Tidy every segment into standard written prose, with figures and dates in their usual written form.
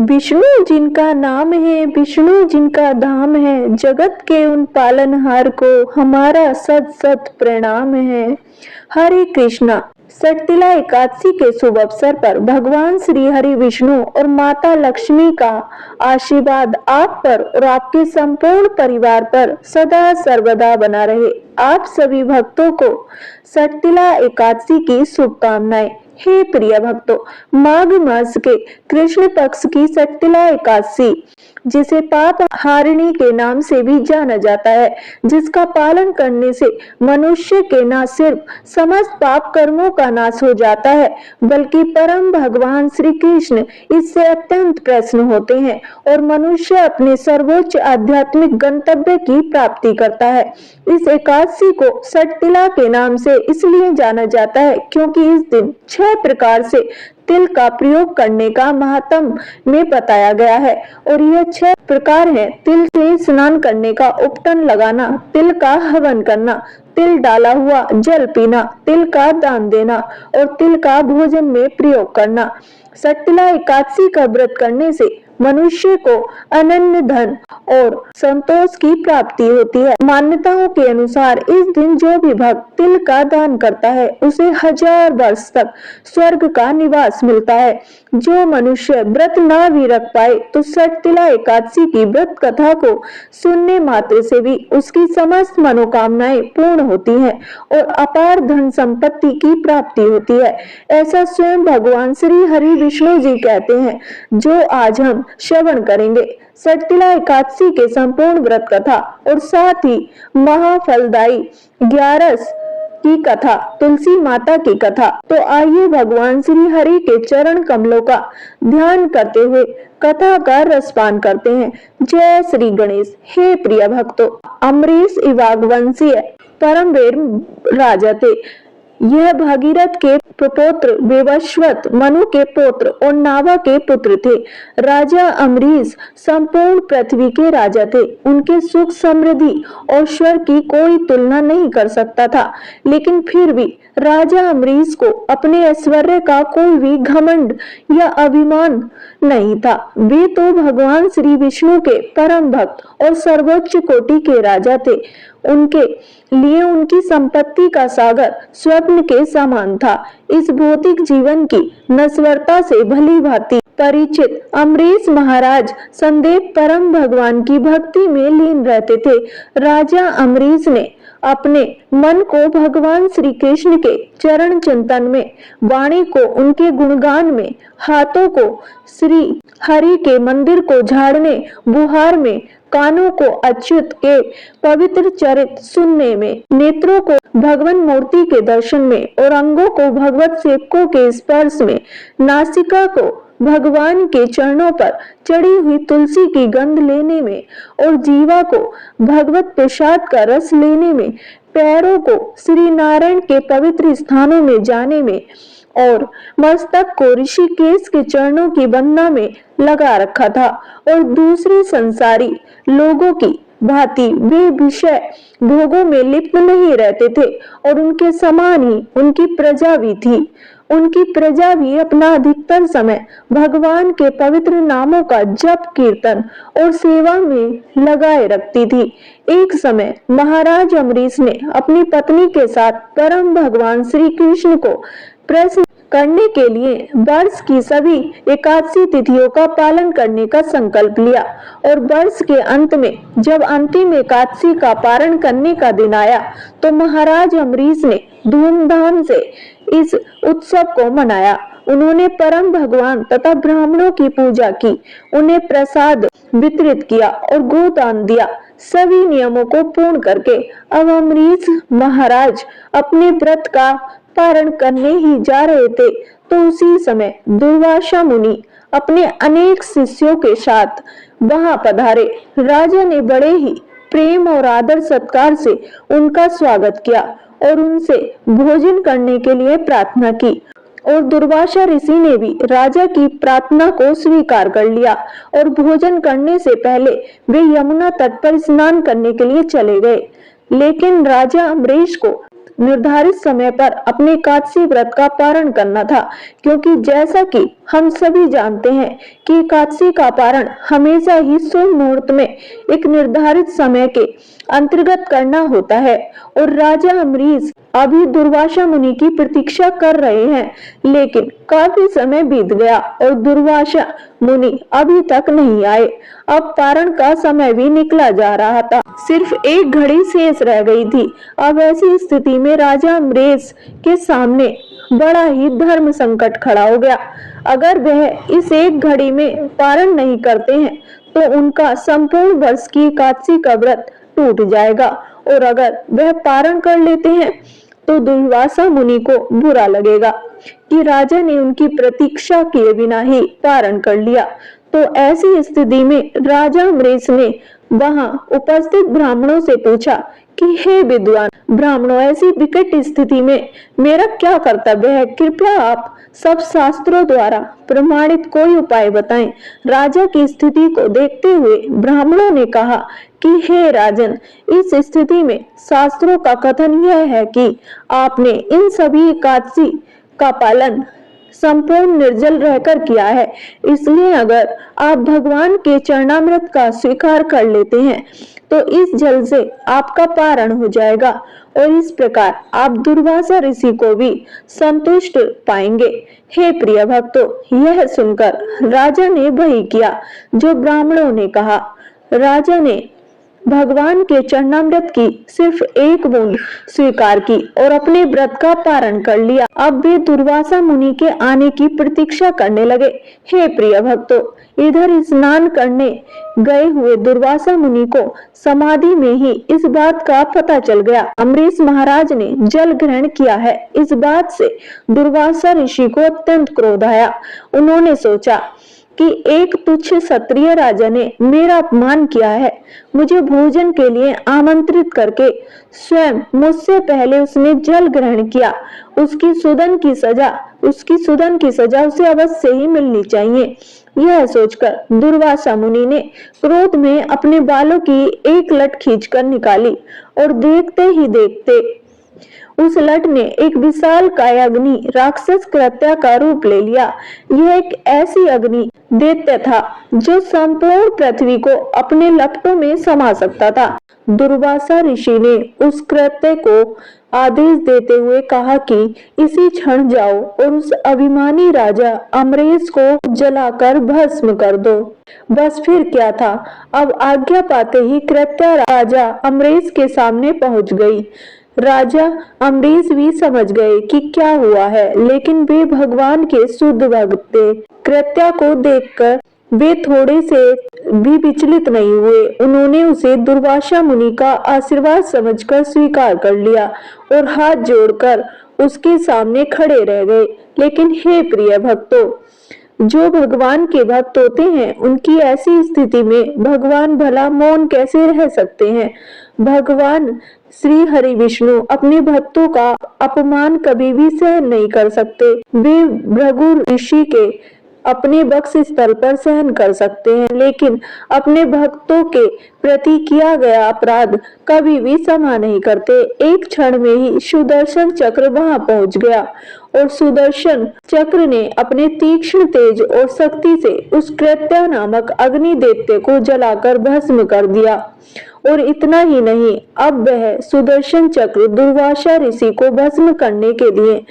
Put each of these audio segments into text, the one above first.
विष्णु जिनका नाम है, विष्णु जिनका धाम है, जगत के उन पालनहार को हमारा सत सत प्रणाम है। हरे कृष्णा। सटतिला एकादशी के शुभ अवसर पर भगवान श्री हरि विष्णु और माता लक्ष्मी का आशीर्वाद आप पर और आपके संपूर्ण परिवार पर सदा सर्वदा बना रहे। आप सभी भक्तों को सटतिला एकादशी की शुभकामनाएं। हे प्रिय भक्तों, माघ मास के कृष्ण पक्ष की सटतिला एकादशी, जिसे पाप हारिणी के नाम से भी जाना जाता है, जिसका पालन करने से मनुष्य के न सिर्फ समस्त पाप कर्मों का नाश हो जाता है, बल्कि परम भगवान श्री कृष्ण इससे अत्यंत प्रसन्न होते हैं और मनुष्य अपने सर्वोच्च आध्यात्मिक गंतव्य की प्राप्ति करता है। इस एकादशी को सटतिला के नाम से इसलिए जाना जाता है क्योंकि इस दिन 6 प्रकार से तिल का प्रयोग करने का महात्म्य में बताया गया है और यह 6 प्रकार है। तिल से स्नान करने का, उपटन लगाना, तिल का हवन करना, तिल डाला हुआ जल पीना, तिल का दान देना और तिल का भोजन में प्रयोग करना। सटतिला एकादशी का व्रत करने से मनुष्य को अनन्य धन और संतोष की प्राप्ति होती है। मान्यताओं के अनुसार इस दिन जो भी भक्त तिल का दान करता है उसे 1000 वर्ष तक स्वर्ग का निवास मिलता है। जो मनुष्य व्रत ना भी रख पाए तो सटतिला एकादशी की व्रत कथा को सुनने मात्र से भी उसकी समस्त मनोकामनाएं पूर्ण होती हैं और अपार धन संपत्ति की प्राप्ति होती है। ऐसा स्वयं भगवान श्री हरि विष्णु जी कहते हैं, जो आज हम श्रवण करेंगे। सटतिला एकादशी के संपूर्ण व्रत कथा और साथ ही महाफलदायी 11 की कथा, तुलसी माता की कथा। तो आइए भगवान श्री हरि के चरण कमलों का ध्यान करते हुए कथा का रसपान करते हैं। जय श्री गणेश। हे प्रिय भक्तों, अमरीश इवागवंशीय परमवीर राजा थे। यह भगीरथ के प्रपौत्र विवस्वत, मनु के पुत्र और नाभा के पुत्र थे। राजा अमरीश संपूर्ण पृथ्वी के राजा थे। उनके सुख, समृद्धि और ऐश्वर्य की कोई तुलना नहीं कर सकता था, लेकिन फिर भी राजा अमरीश को अपने ऐश्वर्य का कोई भी घमंड या अभिमान नहीं था। वे तो भगवान श्री विष्णु के परम भक्त और सर्वोच्च कोटि के राजा थे। उनके लिए उनकी संपत्ति का सागर स्वप्न के समान था। इस भौतिक जीवन की नश्वरता से भली भांति परिचित अमरीश महाराज सदैव परम भगवान की भक्ति में लीन रहते थे। राजा अमरीश ने अपने मन को भगवान श्री कृष्ण के चरण चिंतन में, वाणी को उनके गुणगान में, हाथों को श्री हरि के मंदिर को झाड़ने बुहार में, कानों को अच्युत के पवित्र चरित सुनने में, नेत्रों को भगवान मूर्ति के दर्शन में और अंगों को भगवत सेवकों के स्पर्श में, नासिका को भगवान के चरणों पर चढ़ी हुई तुलसी की गंध लेने में और जीवा को भगवत प्रसाद का रस लेने में, पैरों को श्री नारायण के पवित्र स्थानों में जाने में और मस्तक को ऋषिकेश के चरणों की वंदना में लगा रखा था। और दूसरे संसारी लोगों की भांति वे विषय भोगों में लिप्त नहीं रहते थे और उनके समान ही उनकी प्रजा भी थी। उनकी प्रजा भी अपना अधिकतर समय भगवान के पवित्र नामों का जप, कीर्तन और सेवा में लगाए रखती थी। एक समय महाराज अमरीश ने अपनी पत्नी के साथ परम भगवान श्री कृष्ण को प्रसन्न करने के लिए वर्ष की सभी एकादशी तिथियों का पालन करने का संकल्प लिया और वर्ष के अंत में जब अंतिम एकादशी का पारण करने का दिन आया तो महाराज अमरीश ने धूमधाम से इस उत्सव को मनाया। उन्होंने परम भगवान तथा ब्राह्मणों की पूजा की, उन्हें प्रसाद वितरित किया और गोदान दिया। सभी नियमों को पूर्ण करके अब अमरीश महाराज अपने व्रत का पारण करने ही जा रहे थे तो उसी समय दुर्वासा मुनि अपने अनेक शिष्यों के साथ वहां पधारे। राजा ने बड़े ही प्रेम और आदर सत्कार से उनका स्वागत किया और उनसे भोजन करने के लिए प्रार्थना की और दुर्वासा ऋषि ने भी राजा की प्रार्थना को स्वीकार कर लिया और भोजन करने से पहले वे यमुना तट पर स्नान करने के लिए चले गए। लेकिन राजा अमरीश को निर्धारित समय पर अपने एकादशी व्रत का पारण करना था, क्योंकि जैसा कि हम सभी जानते हैं कि एकादशी का पारण हमेशा ही शुभ मुहूर्त में एक निर्धारित समय के अंतर्गत करना होता है। और राजा अम्बरीश अभी दुर्वासा मुनि की प्रतीक्षा कर रहे हैं, लेकिन काफी समय बीत गया और दुर्वासा मुनि अभी तक नहीं आए। अब पारण का समय भी निकला जा रहा था, सिर्फ एक घड़ी शेष रह गई थी। अब ऐसी स्थिति में राजा अम्बरीश के सामने बड़ा ही धर्म संकट खड़ा हो गया। अगर वह इस एक घड़ी में पारण नहीं करते हैं तो उनका संपूर्ण वर्ष की एकादशी का व्रत टूट जाएगा, और अगर वह पारण कर लेते हैं तो दुर्वासा मुनि को बुरा लगेगा कि राजा ने उनकी प्रतीक्षा किए बिना ही पारण कर लिया। तो ऐसी स्थिति में राजा अम्बरीश ने वहां उपस्थित ब्राह्मणों से पूछा कि हे विद्वान ब्राह्मणों, ऐसी विकट स्थिति में मेरा क्या कर्तव्य है? कृपया आप सब शास्त्रों द्वारा प्रमाणित कोई उपाय बताएं। राजा की स्थिति को देखते हुए ब्राह्मणों ने कहा कि हे राजन, इस स्थिति में शास्त्रों का कथन यह है कि आपने इन सभी एकादशी का पालन संपूर्ण निर्जल रहकर किया है, इसलिए अगर आप भगवान के चरणामृत का स्वीकार कर लेते हैं तो इस जल से आपका पारण हो जाएगा, और इस प्रकार आप दुर्वासा ऋषि को भी संतुष्ट पाएंगे। हे प्रिय भक्तों, यह सुनकर राजा ने वही किया जो ब्राह्मणों ने कहा। राजा ने भगवान के चरणामृत की सिर्फ एक बूंद स्वीकार की और अपने व्रत का पारण कर लिया। अब वे दुर्वासा मुनि के आने की प्रतीक्षा करने लगे। हे प्रिय भक्तों, इधर स्नान करने गए हुए दुर्वासा मुनि को समाधि में ही इस बात का पता चल गया। अम्बरीश महाराज ने जल ग्रहण किया है। इस बात से दुर्वासा ऋषि को अत्यंत क्रोध आया। उन्होंने सोचा कि एक तुच्छ क्षत्रिय राजा ने मेरा अपमान किया है। मुझे भोजन के लिए आमंत्रित करके स्वयं मुझसे पहले उसने जल ग्रहण किया। उसकी सुदन की सजा उसे अवश्य ही मिलनी चाहिए। यह सोचकर दुर्वासा मुनि ने क्रोध में अपने बालों की एक लट खींचकर निकाली, और देखते ही देखते उस लट ने एक विशाल काय अग्नि राक्षस कृत्या का रूप ले लिया। यह एक ऐसी अग्नि दैत्य था जो संपूर्ण पृथ्वी को अपने लपटों में समा सकता था। दुर्वासा ऋषि ने उस कृत्य को आदेश देते हुए कहा कि इसी क्षण जाओ और उस अभिमानी राजा अम्बरीश को जलाकर भस्म कर दो। बस फिर क्या था, अब आज्ञा पाते ही कृत्या राजा अम्बरीश के सामने पहुंच गई। राजा अम्बरीश भी समझ गए कि क्या हुआ है, लेकिन वे भगवान के शुद्ध भक्त थे। कृत्या को देखकर वे थोड़े से भी विचलित नहीं हुए। उन्होंने उसे दुर्वासा मुनि का आशीर्वाद समझकर स्वीकार कर लिया और हाथ जोड़कर उसके सामने खड़े रह गए। लेकिन हे प्रिय भक्तों, जो भगवान के भक्त होते हैं उनकी ऐसी स्थिति में भगवान भला मौन कैसे रह सकते हैं? भगवान श्री हरि विष्णु अपने भक्तों का अपमान कभी भी सहन नहीं कर सकते। वे भृगु ऋषि के अपने वक्ष स्थल पर सहन कर सकते हैं, लेकिन अपने भक्तों के प्रति किया गया अपराध कभी भी क्षमा नहीं करते। एक क्षण में ही सुदर्शन चक्र वहां पहुंच गया और सुदर्शन चक्र ने अपने तीक्ष्ण तेज और शक्ति से उस कृत्या नामक अग्नि दैत्य को जलाकर भस्म कर दिया। और इतना ही नहीं, अब वह सुदर्शन चक्र दुर्वासा ऋषि को भस्म करने के लिए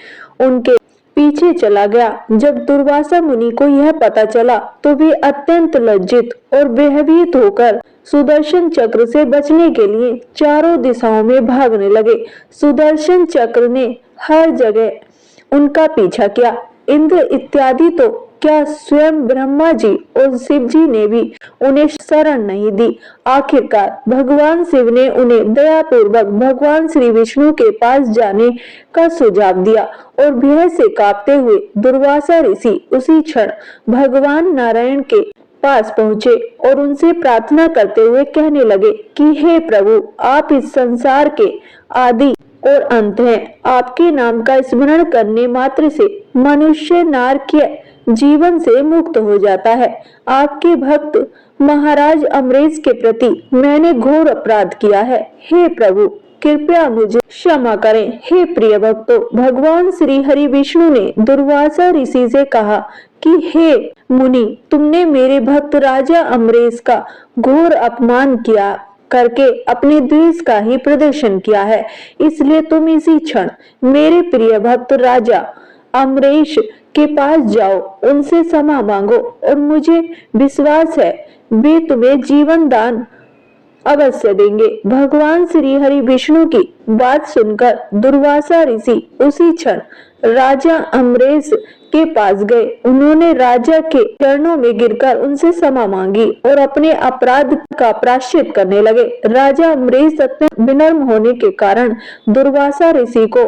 उनके पीछे चला गया। जब दुर्वासा मुनि को यह पता चला तो वे अत्यंत लज्जित और भयभीत होकर सुदर्शन चक्र से बचने के लिए चारों दिशाओं में भागने लगे। सुदर्शन चक्र ने हर जगह उनका पीछा किया। इंद्र इत्यादि तो क्या स्वयं ब्रह्मा जी और शिव जी ने भी उन्हें शरण नहीं दी। आखिरकार भगवान शिव ने उन्हें दयापूर्वक भगवान श्री विष्णु के पास जाने का सुझाव दिया और भय से कांपते हुए दुर्वासा ऋषि उसी क्षण भगवान नारायण के पास पहुंचे और उनसे प्रार्थना करते हुए कहने लगे कि हे प्रभु, आप इस संसार के आदि और अंत हैं। आपके नाम का स्मरण करने मात्र से मनुष्य नारकीय जीवन से मुक्त हो जाता है। आपके भक्त महाराज अम्बरीश के प्रति मैंने घोर अपराध किया है। हे प्रभु, कृपया मुझे क्षमा करें। हे प्रिय भक्तों, भगवान श्री हरि विष्णु ने दुर्वासा ऋषि से कहा कि हे मुनि, तुमने मेरे भक्त राजा अम्बरीश का घोर अपमान किया करके अपने द्वेष का ही प्रदर्शन किया है, इसलिए तुम इसी क्षण मेरे प्रिय भक्त राजा अम्बरीश के पास जाओ, उनसे क्षमा मांगो और मुझे विश्वास है वे तुम्हें जीवन दान अवश्य देंगे। भगवान श्री हरि विष्णु की बात सुनकर दुर्वासा ऋषि उसी क्षण राजा अम्बरीश के पास गए। उन्होंने राजा के चरणों में गिरकर उनसे क्षमा मांगी और अपने अपराध का प्रायश्चित करने लगे। राजा अम्बरीश अत्यंत विनम्र होने के कारण दुर्वासा ऋषि को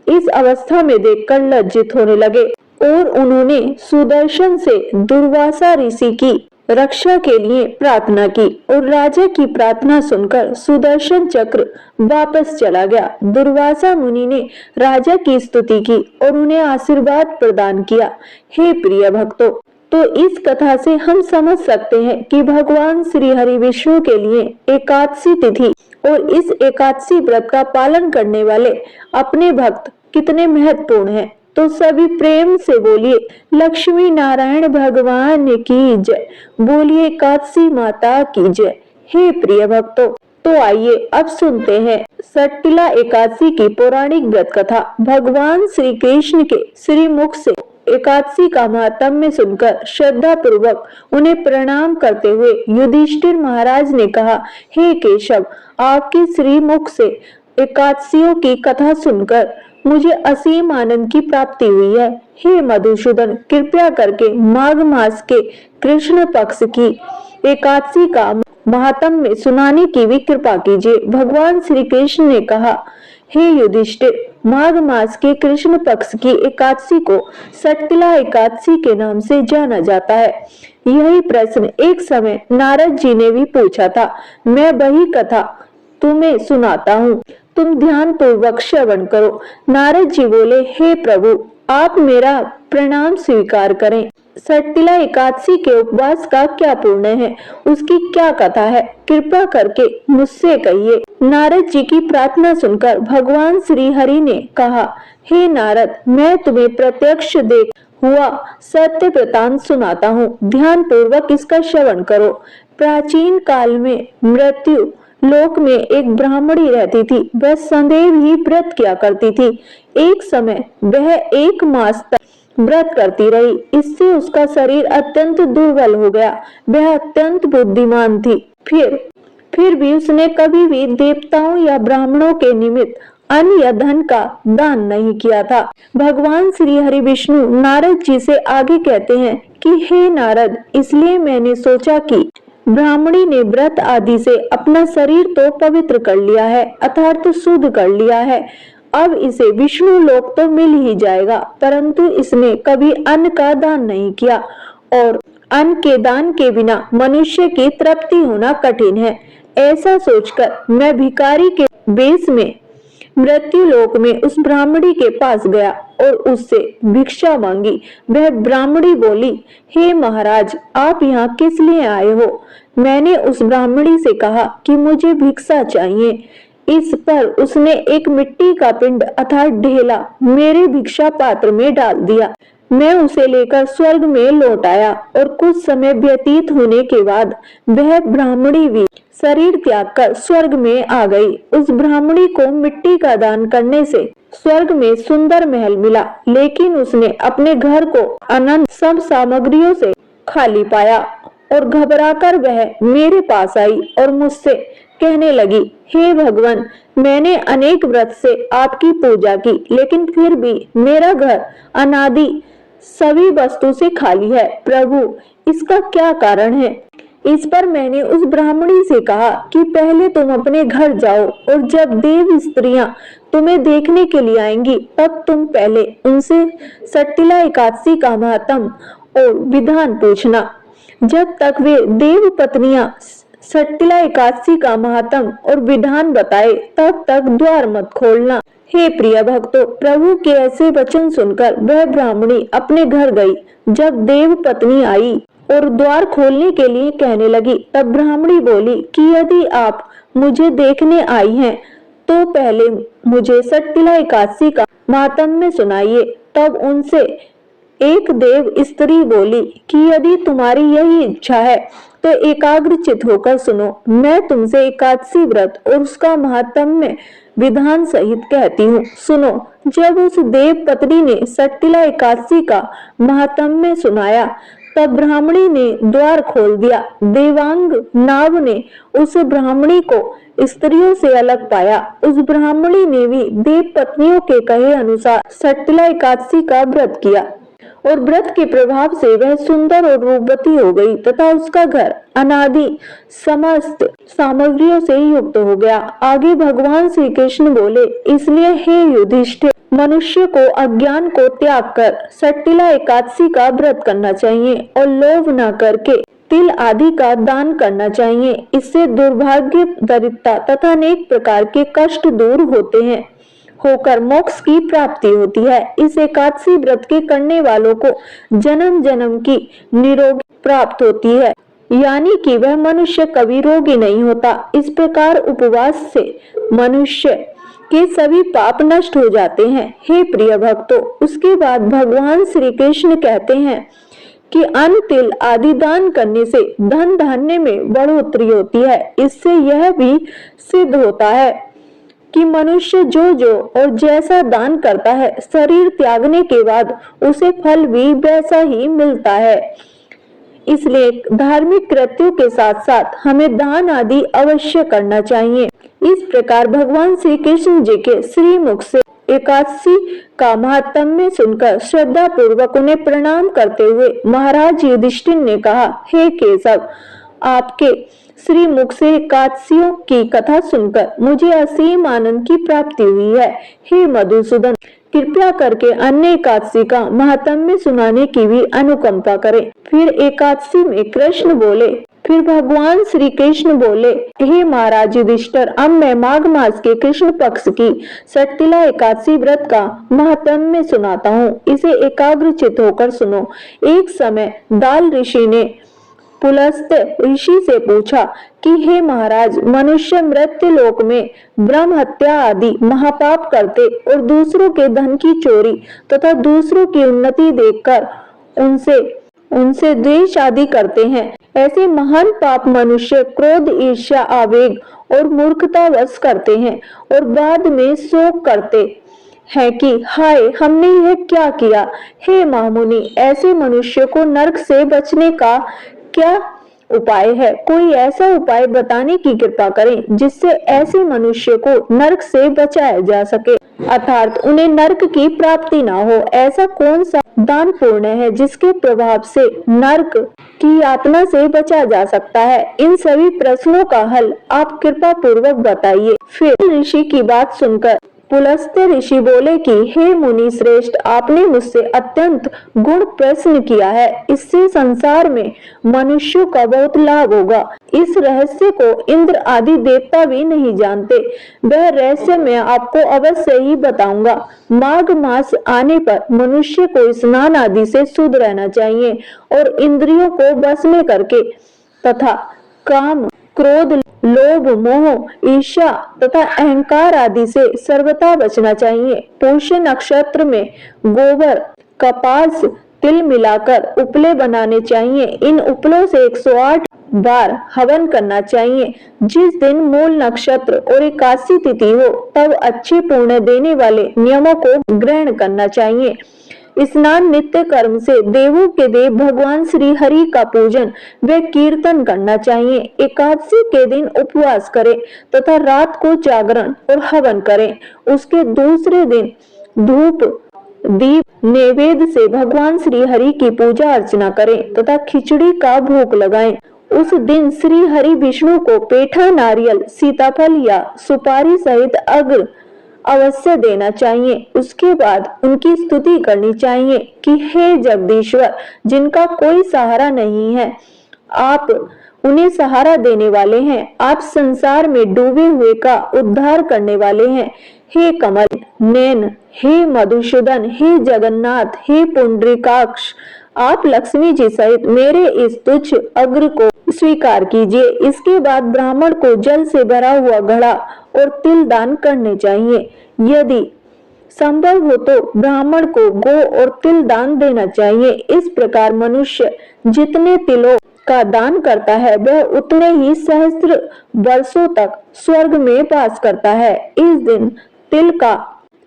इस अवस्था में देखकर लज्जित होने लगे और उन्होंने सुदर्शन से दुर्वासा ऋषि की रक्षा के लिए प्रार्थना की और राजा की प्रार्थना सुनकर सुदर्शन चक्र वापस चला गया। दुर्वासा मुनि ने राजा की स्तुति की और उन्हें आशीर्वाद प्रदान किया। हे प्रिय भक्तों, तो इस कथा से हम समझ सकते हैं कि भगवान श्री हरि विष्णु के लिए एकादशी तिथि और इस एकादशी व्रत का पालन करने वाले अपने भक्त कितने महत्वपूर्ण हैं। तो सभी प्रेम से बोलिए लक्ष्मी नारायण भगवान की जय, बोलिए एकादशी माता की जय। हे प्रिय भक्तों, तो आइए अब सुनते हैं सट्टिला एकादशी की पौराणिक व्रत कथा। भगवान श्री कृष्ण के श्री मुख से एकादशी का महात्म्य सुनकर श्रद्धा पूर्वक उन्हें प्रणाम करते हुए युधिष्ठिर महाराज ने कहा, हे केशव, आपके श्री मुख से एकादशियों की कथा सुनकर मुझे असीम आनंद की प्राप्ति हुई है। हे मधुसूदन, कृपया करके माघ मास के कृष्ण पक्ष की एकादशी का महात्म्य सुनाने की भी कृपा कीजिए। भगवान श्री कृष्ण ने कहा, हे युधिष्ठिर, माघ मास के कृष्ण पक्ष की एकादशी को सट्टिला एकादशी के नाम से जाना जाता है। यही प्रश्न एक समय नारद जी ने भी पूछा था। मैं वही कथा तुम्हें सुनाता हूँ, तुम ध्यान पूर्वक श्रवण करो। नारद जी बोले, हे प्रभु, आप मेरा प्रणाम स्वीकार करें। सट्टिला एकादशी के उपवास का क्या पुण्य है, उसकी क्या कथा है, कृपा करके मुझसे कहिए। नारद जी की प्रार्थना सुनकर भगवान श्री हरि ने कहा, हे नारद, मैं तुम्हें प्रत्यक्ष देख हुआ सत्य वृतांत सुनाता हूँ, ध्यान पूर्वक इसका श्रवण करो। प्राचीन काल में मृत्यु लोक में एक ब्राह्मणी रहती थी। वह सदैव ही व्रत किया करती थी। एक समय वह 1 मास तक व्रत करती रही। इससे उसका शरीर अत्यंत दुर्बल हो गया। वह अत्यंत बुद्धिमान थी। फिर भी उसने कभी भी देवताओं या ब्राह्मणों के निमित्त अन्न या धन का दान नहीं किया था। भगवान श्री हरि विष्णु नारद जी से आगे कहते हैं कि हे नारद, इसलिए मैंने सोचा कि ब्राह्मणी ने व्रत आदि से अपना शरीर तो पवित्र कर लिया है, अर्थात शुद्ध कर लिया है। अब इसे विष्णु लोक तो मिल ही जाएगा, परंतु इसने कभी अन्न का दान नहीं किया और अन्न के दान के बिना मनुष्य की तृप्ति होना कठिन है। ऐसा सोचकर मैं भिखारी के वेश में मृत्यु लोक में उस ब्राह्मणी के पास गया और उससे भिक्षा मांगी। वह ब्राह्मणी बोली, हे महाराज, आप यहाँ किस लिए आए हो? मैंने उस ब्राह्मणी से कहा कि मुझे भिक्षा चाहिए। इस पर उसने एक मिट्टी का पिंड अर्थात ढेला मेरे भिक्षा पात्र में डाल दिया। मैं उसे लेकर स्वर्ग में लौट आया और कुछ समय व्यतीत होने के बाद वह ब्राह्मणी भी शरीर त्याग कर स्वर्ग में आ गई। उस ब्राह्मणी को मिट्टी का दान करने से स्वर्ग में सुंदर महल मिला, लेकिन उसने अपने घर को अनंत सब सामग्रियों से खाली पाया और घबराकर वह मेरे पास आई और मुझसे कहने लगी, हे भगवान, मैंने अनेक व्रत से आपकी पूजा की, लेकिन फिर भी मेरा घर अनादि सभी वस्तु से खाली है। प्रभु, इसका क्या कारण है? इस पर मैंने उस ब्राह्मणी से कहा कि पहले तुम अपने घर जाओ और जब देव स्त्रियां तुम्हें देखने के लिए आएंगी, तब तुम पहले उनसे सट्टिला एकादशी का महत्व और विधान पूछना। जब तक वे देव पत्नियां सट्टिला एकादशी का महत्व और विधान बताए, तब तक द्वार मत खोलना। हे प्रिय भक्तों, प्रभु के ऐसे वचन सुनकर वह ब्राह्मणी अपने घर गई। जब देव पत्नी आई और द्वार खोलने के लिए कहने लगी, तब ब्राह्मणी बोली कि यदि आप मुझे देखने आई हैं तो पहले मुझे सट्टिला एकादशी का महात्म्य सुनाइए। तब उनसे एक देव स्त्री बोली कि यदि तुम्हारी यही इच्छा है तो एकाग्रचित होकर सुनो। मैं तुमसे एकादशी व्रत और उसका महात्म्य विधान सहित कहती हूँ, सुनो। जब उस देव पत्नी ने सट्टिला एकादशी का महात्म्य सुनाया तब ब्राह्मणी ने द्वार खोल दिया। देवांग नाव ने उस ब्राह्मणी को स्त्रियों से अलग पाया। उस ब्राह्मणी ने भी देव पत्नियों के कहे अनुसार सट्टिला एकादशी का व्रत किया और व्रत के प्रभाव से वह सुंदर और रूपवती हो गई तथा उसका घर अनादि समस्त सामग्रियों से युक्त हो गया। आगे भगवान श्री कृष्ण बोले, इसलिए हे युधिष्ठिर, मनुष्य को अज्ञान को त्याग कर सट्टिला एकादशी का व्रत करना चाहिए और लोभ न करके तिल आदि का दान करना चाहिए। इससे दुर्भाग्य, दरिद्रता तथा अनेक प्रकार के कष्ट दूर होकर मोक्ष की प्राप्ति होती है। इस एकादशी व्रत के करने वालों को जन्म जन्म की निरोगी प्राप्त होती है, यानी कि वह मनुष्य कभी रोगी नहीं होता। इस प्रकार उपवास से मनुष्य के सभी पाप नष्ट हो जाते हैं। हे प्रिय भक्तों, उसके बाद भगवान श्री कृष्ण कहते हैं कि अन्न, तिल आदि दान करने से धन धान्य में बढ़ोतरी होती है। इससे यह भी सिद्ध होता है कि मनुष्य जो और जैसा दान करता है, शरीर त्यागने के बाद उसे फल भी वैसा ही मिलता है। इसलिए धार्मिक कृत्यों के साथ साथ हमें दान आदि अवश्य करना चाहिए। इस प्रकार भगवान श्री कृष्ण जी के श्री मुख से एकादशी का महात्म्य सुनकर श्रद्धा पूर्वक उन्हें प्रणाम करते हुए महाराज युधिष्ठिर ने कहा, हे केशव, आपके श्री मुख से एकादशियों की कथा सुनकर मुझे असीम आनंद की प्राप्ति हुई है। हे मधुसूदन, कृपया करके अन्य एकादशी का महात्म्य सुनाने की भी अनुकंपा करें। फिर एकादशी में कृष्ण बोले, फिर भगवान श्री कृष्ण बोले, हे महाराज युधिष्ठिर, अब मैं माघ मास के कृष्ण पक्ष की सट्टिला एकादशी व्रत का महात्म्य सुनाता हूँ। इसे एकाग्रचित होकर सुनो। एक समय दाल ऋषि ने पुलस्त ऋषि से पूछा कि हे महाराज, मनुष्य मृत्यु लोक में ब्रह्म हत्या आदि महापाप करते और दूसरों के धन की चोरी तथा दूसरों की उन्नति देखकर उनसे द्वेष आदि करते हैं। ऐसे महान पाप मनुष्य क्रोध, ईर्ष्या, आवेग और मूर्खता वश करते हैं और बाद में शोक करते है कि हाय, हमने यह क्या किया। हे महामुनि, ऐसे मनुष्य को नरक से बचने का क्या उपाय है? कोई ऐसा उपाय बताने की कृपा करें जिससे ऐसे मनुष्य को नरक से बचाया जा सके, अर्थात उन्हें नरक की प्राप्ति ना हो। ऐसा कौन सा दान पुण्य है जिसके प्रभाव से नरक की यातना से बचा जा सकता है? इन सभी प्रश्नों का हल आप कृपा पूर्वक बताइए। फिर ऋषि की बात सुनकर पुलस्त ऋषि बोले कि हे मुनि श्रेष्ठ, आपने मुझसे अत्यंत गुण प्रश्न किया है। इससे संसार में मनुष्यों का बहुत लाभ होगा। इस रहस्य को इंद्र आदि देवता भी नहीं जानते। वह रहस्य मैं आपको अवश्य ही बताऊंगा। माघ मास आने पर मनुष्य को स्नान आदि से शुद्ध रहना चाहिए और इंद्रियों को वश में करके तथा काम, क्रोध, लोभ, मोह, ईर्ष्या तथा अहंकार आदि से सर्वथा बचना चाहिए। पुष्य नक्षत्र में गोबर, कपास, तिल मिलाकर उपले बनाने चाहिए। इन उपलों से 108 बार हवन करना चाहिए। जिस दिन मूल नक्षत्र और एकादशी तिथि हो तब अच्छे पुण्य देने वाले नियमों को ग्रहण करना चाहिए। स्नान नित्य कर्म से देवों के देव भगवान श्री हरि का पूजन व कीर्तन करना चाहिए। एकादशी के दिन उपवास करें तथा रात को जागरण और हवन करें। उसके दूसरे दिन धूप, दीप, नैवेद्य से भगवान श्री हरि की पूजा अर्चना करें तथा खिचड़ी का भोग लगाएं। उस दिन श्री हरि विष्णु को पेठा, नारियल, सीताफल या सुपारी सहित अग्र अवश्य देना चाहिए। उसके बाद उनकी स्तुति करनी चाहिए कि हे जगदीश्वर, जिनका कोई सहारा नहीं है, आप उन्हें सहारा देने वाले हैं। आप संसार में डूबे हुए का उद्धार करने वाले हैं। हे कमल नयन, हे मधुसूदन, हे जगन्नाथ, हे पुंडरीकाक्ष, आप लक्ष्मी जी सहित मेरे इस तुच्छ अग्र को स्वीकार कीजिए। इसके बाद ब्राह्मण को जल से भरा हुआ घड़ा और तिल दान करने चाहिए। यदि संभव हो तो ब्राह्मण को गो और तिल दान देना चाहिए। इस प्रकार मनुष्य जितने तिलों का दान करता है वह उतने ही सहस्त्र वर्षों तक स्वर्ग में वास करता है। इस दिन तिल का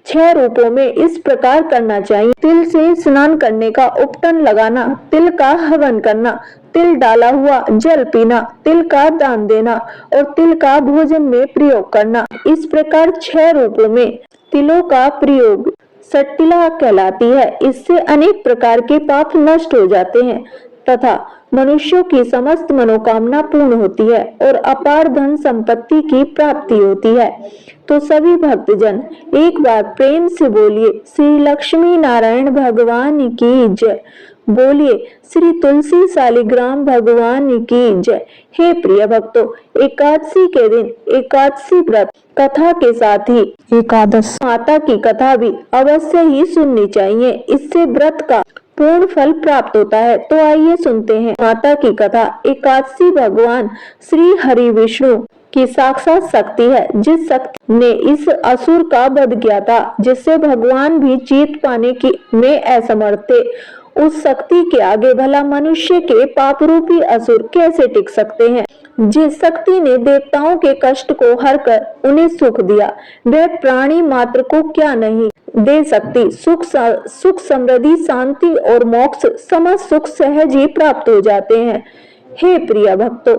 6 रूपों में इस प्रकार करना चाहिए। तिल से स्नान करने का उपटन लगाना, तिल का हवन करना, तिल डाला हुआ जल पीना, तिल का दान देना और तिल का भोजन में प्रयोग करना। इस प्रकार 6 रूपों में तिलों का प्रयोग सट्टिला कहलाती है। इससे अनेक प्रकार के पाप नष्ट हो जाते हैं तथा मनुष्यों की समस्त मनोकामना पूर्ण होती है और अपार धन संपत्ति की प्राप्ति होती है। तो सभी भक्तजन एक बार प्रेम से बोलिए श्री लक्ष्मी नारायण भगवान की जय। बोलिए श्री तुलसी शालिग्राम भगवान की जय। हे प्रिय भक्तों, एकादशी के दिन एकादशी व्रत कथा के साथ ही एकादश माता की कथा भी अवश्य ही सुननी चाहिए। इससे व्रत का पूर्ण फल प्राप्त होता है। तो आइए सुनते हैं माता की कथा। एकादशी भगवान श्री हरि विष्णु की साक्षात शक्ति है, जिस शक्ति ने इस असुर का वध किया था, जिससे भगवान भी जीत पाने की में असमर्थ थे। उस शक्ति के आगे भला मनुष्य के पाप रूपी असुर कैसे टिक सकते हैं। जिस शक्ति ने देवताओं के कष्ट को हरकर उन्हें सुख दिया, वह प्राणी मात्र को क्या नहीं दे सकती। सुख समृद्धि शांति और मोक्ष समस्त सुख सहज ही प्राप्त हो जाते हैं। हे प्रिय भक्तों,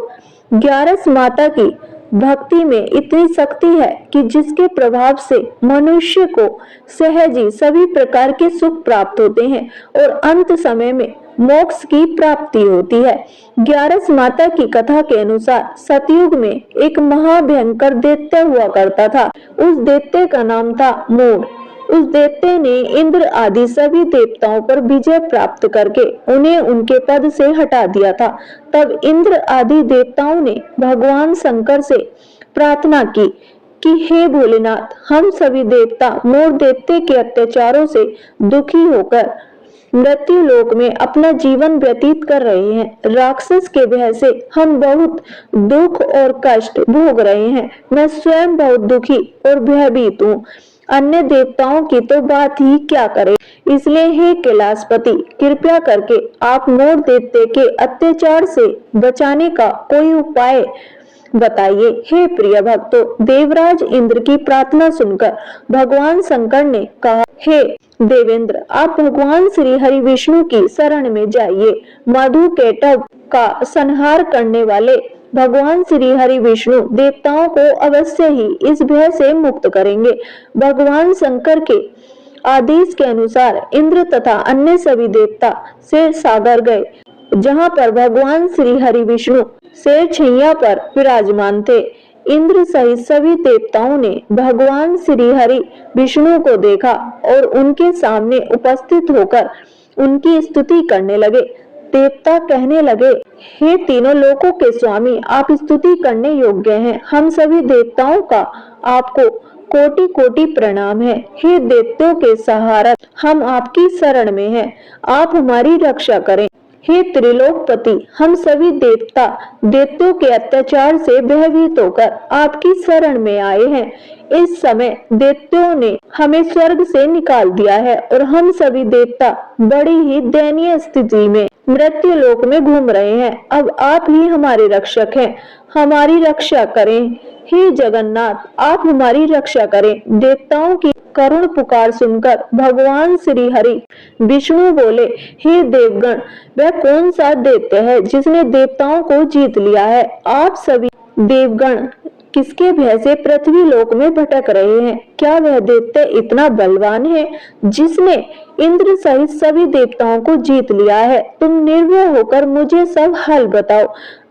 11 माता की भक्ति में इतनी शक्ति है कि जिसके प्रभाव से मनुष्य को सहज ही सभी प्रकार के सुख प्राप्त होते हैं और अंत समय में मोक्ष की प्राप्ति होती है। 11 माता की कथा के अनुसार सतयुग में एक महाभयंकर दैत्य हुआ करता था। उस दैत्य का नाम था मूढ़। उस दैत्य ने इंद्र आदि सभी देवताओं पर विजय प्राप्त करके उन्हें उनके पद से हटा दिया था। तब इंद्र आदि देवताओं ने भगवान शंकर से प्रार्थना की कि हे भोलेनाथ, हम सभी देवता मूढ़ दैत्य के अत्याचारों से दुखी होकर मृत्यु लोक में अपना जीवन व्यतीत कर रहे हैं। राक्षस के भय से हम बहुत दुख और कष्ट भोग रहे हैं। मैं स्वयं बहुत दुखी और भयभीत हूँ। अन्य देवताओं की तो बात ही क्या करें। इसलिए हे कैलाशपति, कृपया करके आप मूढ़ दैत्य के अत्याचार से बचाने का कोई उपाय बताइए। हे प्रिय भक्तों, देवराज इंद्र की प्रार्थना सुनकर भगवान शंकर ने कहा, हे देवेंद्र, आप भगवान श्री हरि विष्णु की शरण में जाइए। मधु कैटभ का संहार करने वाले भगवान श्री हरि विष्णु देवताओं को अवश्य ही इस भय से मुक्त करेंगे। भगवान शंकर के आदेश के अनुसार इंद्र तथा अन्य सभी देवता शेर सागर गए, जहाँ पर भगवान श्री हरि विष्णु शेर छैया पर विराजमान थे। इंद्र सहित सभी देवताओं ने भगवान श्री हरि विष्णु को देखा और उनके सामने उपस्थित होकर उनकी स्तुति करने लगे। देवता कहने लगे, हे तीनों लोकों के स्वामी, आप स्तुति करने योग्य हैं। हम सभी देवताओं का आपको कोटि कोटि प्रणाम है। हे दैत्यों के सहारक, हम आपकी शरण में हैं, आप हमारी रक्षा करें। हे त्रिलोकपति, हम सभी देवता दैत्यों के अत्याचार से भयभीत होकर आपकी शरण में आए हैं। इस समय दैत्यों ने हमें स्वर्ग से निकाल दिया है और हम सभी देवता बड़ी ही दयनीय स्थिति में मृत्यु लोक में घूम रहे हैं। अब आप ही हमारे रक्षक हैं, हमारी रक्षा करें। हे जगन्नाथ, आप हमारी रक्षा करें। देवताओं की करुण पुकार सुनकर भगवान श्री हरि विष्णु बोले, हे देवगण, वह कौन सा दैत्य है जिसने देवताओं को जीत लिया है। आप सभी देवगण किसके भय से पृथ्वी लोक में भटक रहे हैं। क्या वह दैत्य इतना बलवान है जिसने इंद्र सहित सभी देवताओं को जीत लिया है। तुम निर्भय होकर मुझे सब हाल बताओ।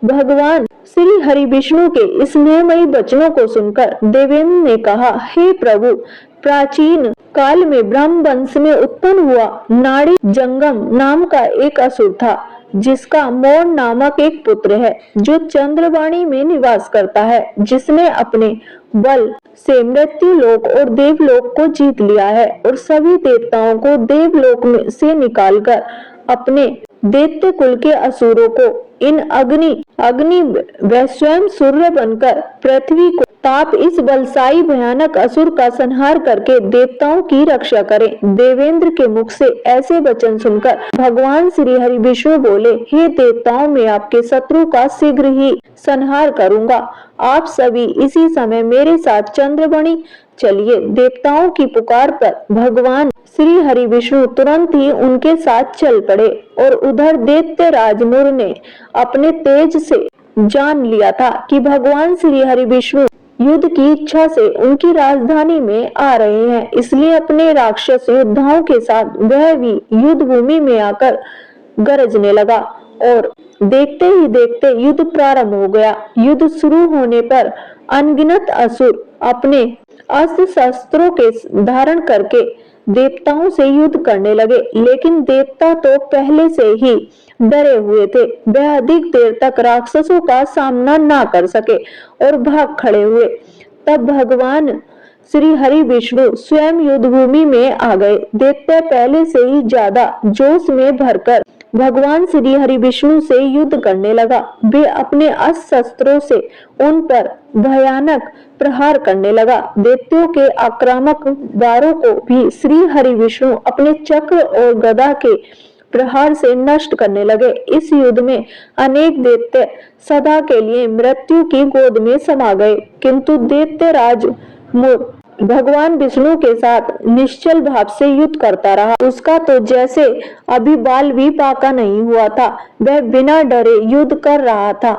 भगवान श्री हरि विष्णु के स्नेहमयी वचनों को सुनकर देवेंद्र ने कहा, हे प्रभु, प्राचीन काल में ब्रह्म वंश में उत्पन्न हुआ नाड़ी जंगम नाम का एक असुर था, जिसका मौन नामक एक पुत्र है, जो चंद्रवाणी में निवास करता है, जिसने अपने बल से मृत्यु लोक और देवलोक को जीत लिया है और सभी देवताओं को देवलोक में से निकालकर अपने दैत्य कुल के असुरों को इन अग्नि वह स्वयं सूर्य बनकर पृथ्वी को ताप इस बलशाली भयानक असुर का संहार करके देवताओं की रक्षा करें। देवेंद्र के मुख से ऐसे वचन सुनकर भगवान श्री हरि विष्णु बोले, हे देवताओं, मैं आपके शत्रु का शीघ्र ही संहार करूंगा। आप सभी इसी समय मेरे साथ चंद्रमणि चलिए। देवताओं की पुकार पर भगवान श्री हरि विष्णु तुरंत ही उनके साथ चल पड़े और उधर दैत्य राजमुर ने अपने तेज से जान लिया था कि भगवान श्री हरि विष्णु युद्ध की इच्छा से उनकी राजधानी में आ रहे हैं, इसलिए अपने राक्षस योद्धाओं के साथ वह भी युद्ध भूमि में आकर गरजने लगा और देखते ही देखते युद्ध प्रारंभ हो गया। युद्ध शुरू होने पर अनगिनत असुर अपने अस्त्र शस्त्रों के धारण करके देवताओं से युद्ध करने लगे, लेकिन देवता तो पहले से ही डरे हुए थे। वह अधिक देर तक राक्षसों का सामना ना कर सके और भाग खड़े हुए। तब भगवान श्री हरि विष्णु स्वयं युद्ध भूमि में आ गए। दैत्य पहले से ही ज्यादा जोश में भरकर भगवान श्री हरि विष्णु से युद्ध करने लगा। वे अपने अस्त्र शस्त्रों से उन पर भयानक प्रहार करने लगा। दैत्यों के आक्रामक वारों को भी श्री हरि विष्णु अपने चक्र और गदा के प्रहार से नष्ट करने लगे। इस युद्ध में अनेक दैत्य सदा के लिए मृत्यु की गोद में समा गए, किंतु दैत्य राज मुर भगवान विष्णु के साथ निश्चल भाव से युद्ध करता रहा। उसका तो जैसे अभी बाल भी पाका नहीं हुआ था, वह बिना डरे युद्ध कर रहा था।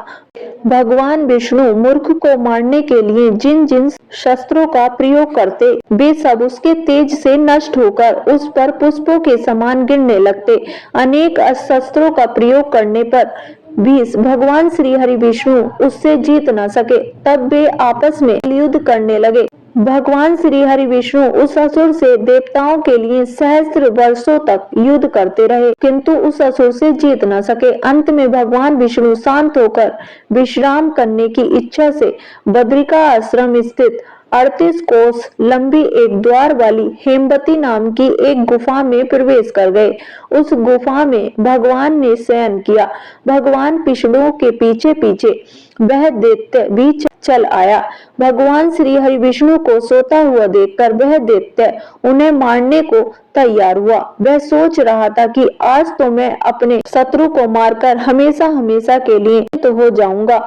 भगवान विष्णु मूर्ख को मारने के लिए जिन जिन शस्त्रों का प्रयोग करते, वे सब उसके तेज से नष्ट होकर उस पर पुष्पों के समान गिरने लगते। अनेक शस्त्रों का प्रयोग करने पर भी भगवान श्री हरि विष्णु उससे जीत न सके। तब वे आपस में युद्ध करने लगे। भगवान श्री हरि विष्णु उस असुर से देवताओं के लिए सहस्त्र वर्षों तक युद्ध करते रहे, किंतु उस असुर से जीत न सके। अंत में भगवान विष्णु शांत होकर विश्राम करने की इच्छा से बद्रिका आश्रम स्थित 38 कोस लंबी एक द्वार वाली हेमवती नाम की एक गुफा में प्रवेश कर गए। उस गुफा में भगवान ने शयन किया। भगवान विष्णु के पीछे पीछे वह दैत्य भी चल आया। भगवान श्री हरि विष्णु को सोता हुआ देखकर वह दैत्य उन्हें मारने को तैयार हुआ। वह सोच रहा था कि आज तो मैं अपने शत्रु को मारकर हमेशा हमेशा के लिए तो हो जाऊंगा,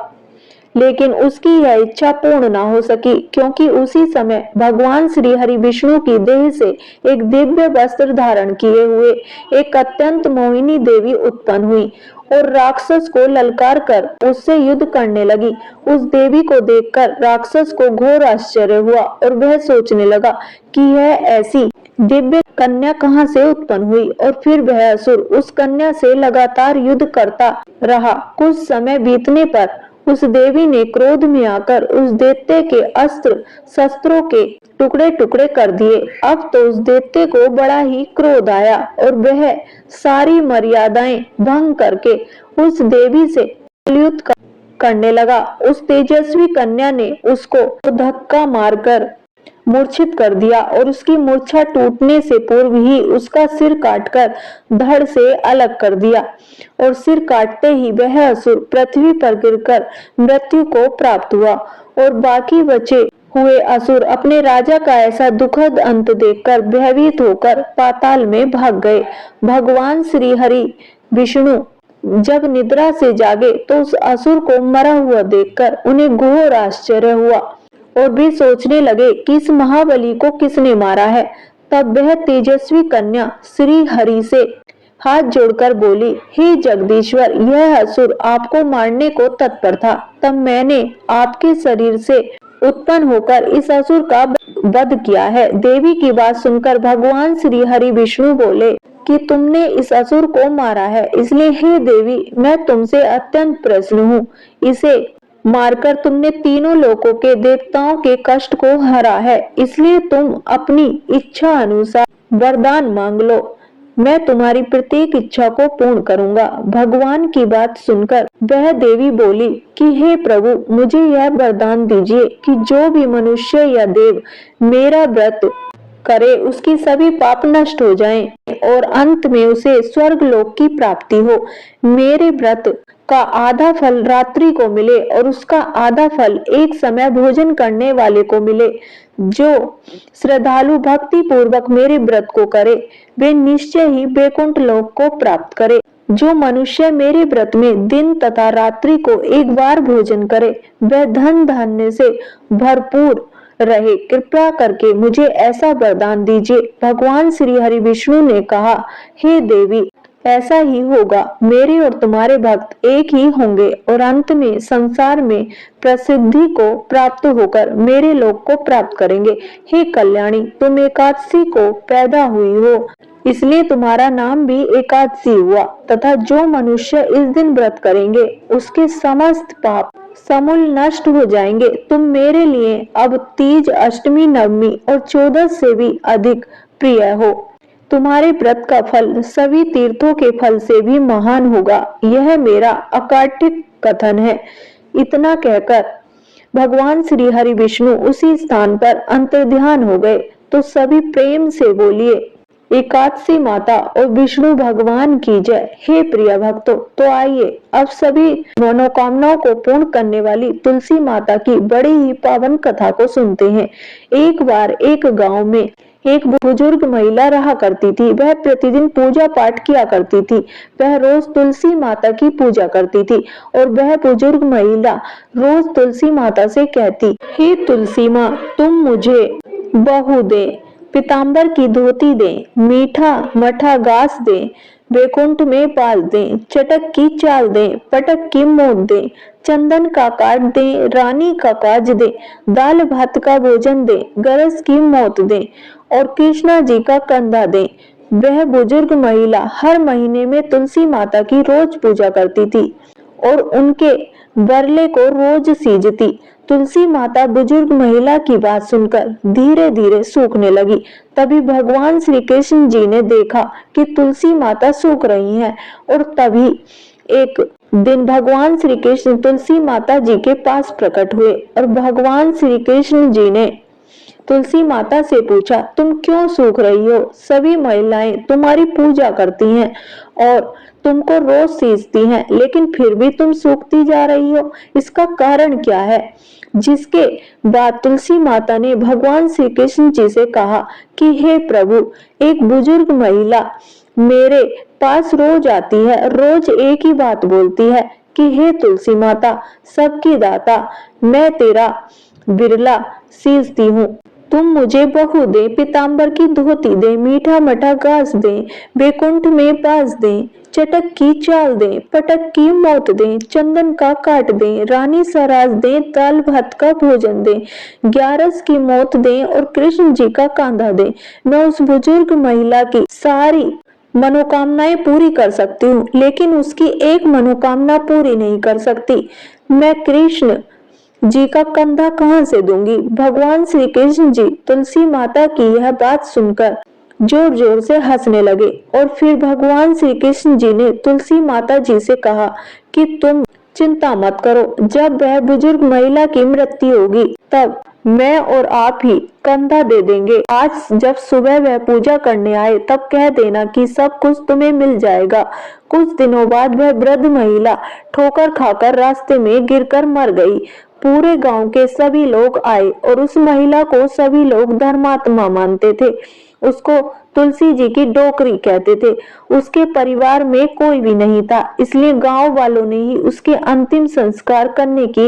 लेकिन उसकी यह इच्छा पूर्ण न हो सकी, क्योंकि उसी समय भगवान श्री हरि विष्णु की देह से एक दिव्य वस्त्र धारण किए हुए एक अत्यंत मोहिनी देवी उत्पन्न हुई और राक्षस को ललकार कर उससे युद्ध करने लगी। उस देवी को देखकर राक्षस को घोर आश्चर्य हुआ और वह सोचने लगा कि यह ऐसी दिव्य कन्या कहां से उत्पन्न हुई, और फिर वह असुर उस कन्या से लगातार युद्ध करता रहा। कुछ समय बीतने पर उस देवी ने क्रोध में आकर उस दैत्य के अस्त्र शस्त्रों के टुकड़े टुकड़े कर दिए। अब तो उस दैत्य को बड़ा ही क्रोध आया और वह सारी मर्यादाएं भंग करके उस देवी से युद्ध करने लगा। उस तेजस्वी कन्या ने उसको धक्का मारकर मूर्छित कर दिया और उसकी मूर्छा टूटने से पूर्व ही उसका सिर काटकर धड़ से अलग कर दिया, और सिर काटते ही वह असुर पृथ्वी पर गिरकर मृत्यु को प्राप्त हुआ। और बाकी बचे हुए असुर अपने राजा का ऐसा दुखद अंत देखकर भयभीत होकर पाताल में भाग गए। भगवान श्री हरि विष्णु जब निद्रा से जागे तो उस असुर को मरा हुआ देखकर उन्हें घोर आश्चर्य हुआ और वे सोचने लगे कि इस महाबली को किसने मारा है। तब वह तेजस्वी कन्या श्री हरि से हाथ जोड़कर बोली, हे जगदीश्वर, यह असुर आपको मारने को तत्पर था। तब मैंने आपके शरीर से उत्पन्न होकर इस असुर का वध किया है। देवी की बात सुनकर भगवान श्री हरि विष्णु बोले कि तुमने इस असुर को मारा है, इसलिए हे देवी, मैं तुमसे अत्यंत प्रसन्न हूँ। इसे मारकर तुमने तीनों लोकों के देवताओं के कष्ट को हरा है, इसलिए तुम अपनी इच्छा अनुसार वरदान मांग लो। मैं तुम्हारी प्रत्येक इच्छा को पूर्ण करूंगा। भगवान की बात सुनकर वह देवी बोली कि हे प्रभु, मुझे यह वरदान दीजिए कि जो भी मनुष्य या देव मेरा व्रत करे उसकी सभी पाप नष्ट हो जाएं और अंत में उसे स्वर्ग लोक की प्राप्ति हो। मेरे व्रत का आधा फल रात्रि को मिले और उसका आधा फल एक समय भोजन करने वाले को मिले। जो श्रद्धालु भक्ति पूर्वक मेरे व्रत को करे वे निश्चय ही वैकुंठ लोक को प्राप्त करे। जो मनुष्य मेरे व्रत में दिन तथा रात्रि को एक बार भोजन करे वह धन धान्य से भरपूर रहे। कृपया करके मुझे ऐसा वरदान दीजिए। भगवान श्री हरि विष्णु ने कहा, हे देवी, ऐसा ही होगा। मेरे और तुम्हारे भक्त एक ही होंगे और अंत में संसार में प्रसिद्धि को प्राप्त होकर मेरे लोक को प्राप्त करेंगे। हे कल्याणी, तुम एकादशी को पैदा हुई हो, इसलिए तुम्हारा नाम भी एकादशी हुआ। तथा जो मनुष्य इस दिन व्रत करेंगे उसके समस्त पाप समूल नष्ट हो जाएंगे। तुम मेरे लिए अब तीज, अष्टमी, नवमी और 14 से भी अधिक प्रिय हो। तुम्हारे व्रत का फल सभी तीर्थों के फल से भी महान होगा। यह मेरा अकाट्य कथन है। इतना कहकर भगवान श्री हरि विष्णु उसी स्थान पर अंतर्ध्यान हो गए। तो सभी प्रेम से बोलिए, एकादशी माता और विष्णु भगवान की जय। हे प्रिय भक्तों, तो आइए अब सभी मनोकामनाओं को पूर्ण करने वाली तुलसी माता की बड़ी ही पावन कथा को सुनते हैं। एक बार एक गांव में एक बुजुर्ग महिला रहा करती थी। वह प्रतिदिन पूजा पाठ किया करती थी। वह रोज तुलसी माता की पूजा करती थी और वह बुजुर्ग महिला रोज तुलसी माता से कहती, हे तुलसी माँ, तुम मुझे बहू दे, पीताम्बर की धोती दे, मीठा मठा घास दे, वैकुंठ में पाल दे, चटक की चाल दे, पटक की मोट दे, चंदन का काट दे, रानी का काज दे, दाल भात का भोजन दे, गरज की मौत दे और कृष्णा जी का कंधा दे। वह बुजुर्ग महिला हर महीने में तुलसी माता की रोज पूजा करती थी और उनके बरले को रोज सींचती। तुलसी माता बुजुर्ग महिला की बात सुनकर धीरे धीरे सूखने लगी। तभी भगवान श्री कृष्ण जी ने देखा कि तुलसी माता सूख रही हैं और तभी एक दिन भगवान श्री कृष्ण तुलसी माता जी के पास प्रकट हुए और भगवान श्री कृष्ण जी ने तुलसी माता से पूछा, तुम क्यों सूख रही हो? सभी महिलाएं तुम्हारी पूजा करती हैं और तुमको रोज सींचती हैं, लेकिन फिर भी तुम सूखती जा रही हो, इसका कारण क्या है? जिसके बाद तुलसी माता ने भगवान श्री कृष्ण जी से कहा कि हे प्रभु, एक बुजुर्ग महिला मेरे पास रोज आती है, रोज एक ही बात बोलती है कि हे तुलसी माता, सबकी दाता, मैं तेरा बिरला सींचती हूँ, तुम मुझे बहू दे, पीताम्बर की धोती दे, मीठा मठा घास दे, वैकुंठ में पास दे, चटक की चाल दे, पटक की मौत दे, चंदन का काट दे, रानी सराज दे, दाल भात का भोजन दे, ग्यारस की मौत दे और कृष्ण जी का कांधा दे। मैं उस बुजुर्ग महिला की सारी मनोकामनाएं पूरी कर सकती हूँ, लेकिन उसकी एक मनोकामना पूरी नहीं कर सकती। मैं कृष्ण जी का कंधा कहां से दूंगी? भगवान श्री कृष्ण जी तुलसी माता की यह बात सुनकर जोर जोर से हंसने लगे और फिर भगवान श्री कृष्ण जी ने तुलसी माता जी से कहा कि तुम चिंता मत करो, जब वह बुजुर्ग महिला की मृत्यु होगी तब मैं और आप ही कंधा दे देंगे। आज जब सुबह वह पूजा करने आए तब कह देना कि सब कुछ तुम्हें मिल जाएगा। कुछ दिनों बाद वह वृद्ध महिला ठोकर खाकर रास्ते में गिरकर मर गई। पूरे गांव के सभी लोग आए और उस महिला को सभी लोग धर्मात्मा मानते थे। उसको तुलसी जी की डोकरी कहते थे। उसके परिवार में कोई भी नहीं था, इसलिए गांव वालों ने ही उसके अंतिम संस्कार करने की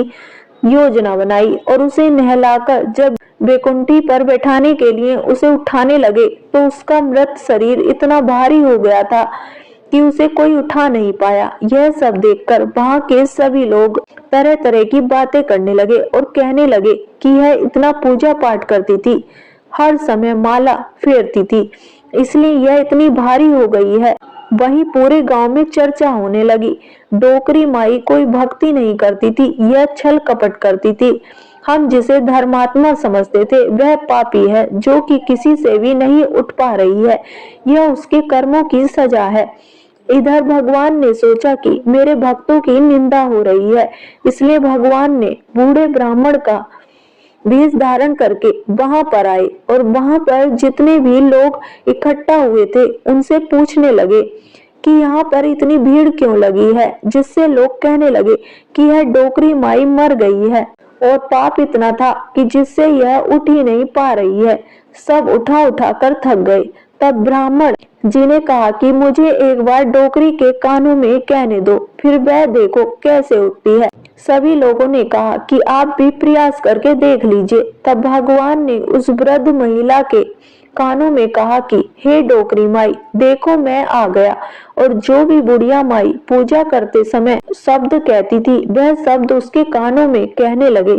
योजना बनाई और उसे नहलाकर जब बैकुंठी पर बैठाने के लिए उसे उठाने लगे तो उसका मृत शरीर इतना भारी हो गया था कि उसे कोई उठा नहीं पाया। यह सब देखकर वहां के सभी लोग तरह तरह की बातें करने लगे और कहने लगे कि यह इतना पूजा पाठ करती थी, हर समय माला फेरती थी, इसलिए यह इतनी भारी हो गई है। वहीं पूरे गांव में चर्चा होने लगी, डोकरी माई कोई भक्ति नहीं करती थी, यह छल कपट करती थी। हम जिसे धर्मात्मा समझते थे वह पापी है जो कि किसी से भी नहीं उठ पा रही है, यह उसके कर्मों की सजा है। इधर भगवान ने सोचा कि मेरे भक्तों की निंदा हो रही है, इसलिए भगवान ने बूढ़े ब्राह्मण का वेश धारण करके वहां पर आए और वहां पर जितने भी लोग इकट्ठा हुए थे उनसे पूछने लगे कि यहाँ पर इतनी भीड़ क्यों लगी है, जिससे लोग कहने लगे कि यह डोकरी माई मर गई है और पाप इतना था कि जिससे यह उठ ही नहीं पा रही है। सब उठा उठा कर थक गए। तब ब्राह्मण जी ने कहा कि मुझे एक बार डोकरी के कानों में कहने दो, फिर वह देखो कैसे उठती है। सभी लोगों ने कहा कि आप भी प्रयास करके देख लीजिए। तब भगवान ने उस वृद्ध महिला के कानों में कहा कि हे डोकरी माई, देखो मैं आ गया। और जो भी बुढ़िया माई पूजा करते समय शब्द कहती थी वह शब्द उसके कानों में कहने लगे,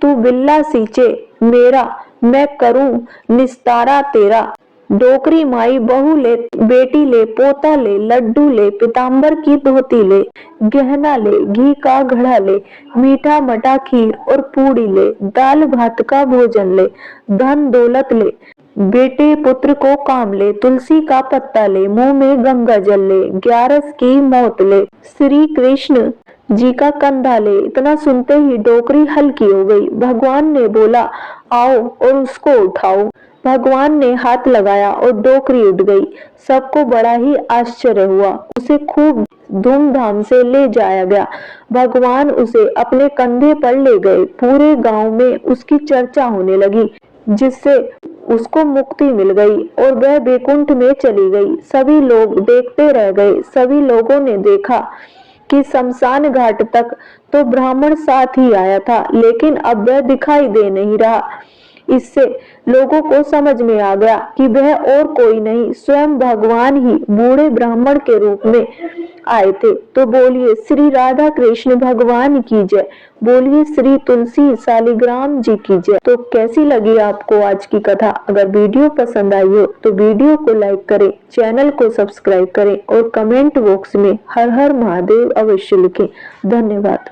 तू बिल्ला सींचे मेरा, मैं करूं निस्तारा तेरा। डोकरी माई बहू ले, बेटी ले, पोता ले, लड्डू ले, पीताम्बर की धोती ले, गहना ले, घी का घड़ा ले, मीठा मठा खीर और पूड़ी ले, दाल भात का भोजन ले, धन दौलत ले, बेटे पुत्र को काम ले, तुलसी का पत्ता ले, मुंह में गंगा जल ले, 11 की मौत ले, श्री कृष्ण जी का कंधा ले। इतना सुनते ही डोकरी हल्की हो गई। भगवान ने बोला, आओ और उसको उठाओ। भगवान ने हाथ लगाया और डोकरी उठ गई। सबको बड़ा ही आश्चर्य हुआ। उसे खूब धूमधाम से ले जाया गया। भगवान उसे अपने कंधे पर ले गए। पूरे गांव में उसकी चर्चा होने लगी, जिससे उसको मुक्ति मिल गई और वह बैकुंठ में चली गई। सभी लोग देखते रह गए। सभी लोगों ने देखा कि शमशान घाट तक तो ब्राह्मण साथ ही आया था, लेकिन अब वह दिखाई दे नहीं रहा। इससे लोगों को समझ में आ गया कि वह और कोई नहीं, स्वयं भगवान ही बूढ़े ब्राह्मण के रूप में आए थे। तो बोलिए श्री राधा कृष्ण भगवान की जय, बोलिए श्री तुलसी शालिग्राम जी की जय। तो कैसी लगी आपको आज की कथा? अगर वीडियो पसंद आई हो तो वीडियो को लाइक करें, चैनल को सब्सक्राइब करें और कमेंट बॉक्स में हर हर महादेव अवश्य लिखें। धन्यवाद।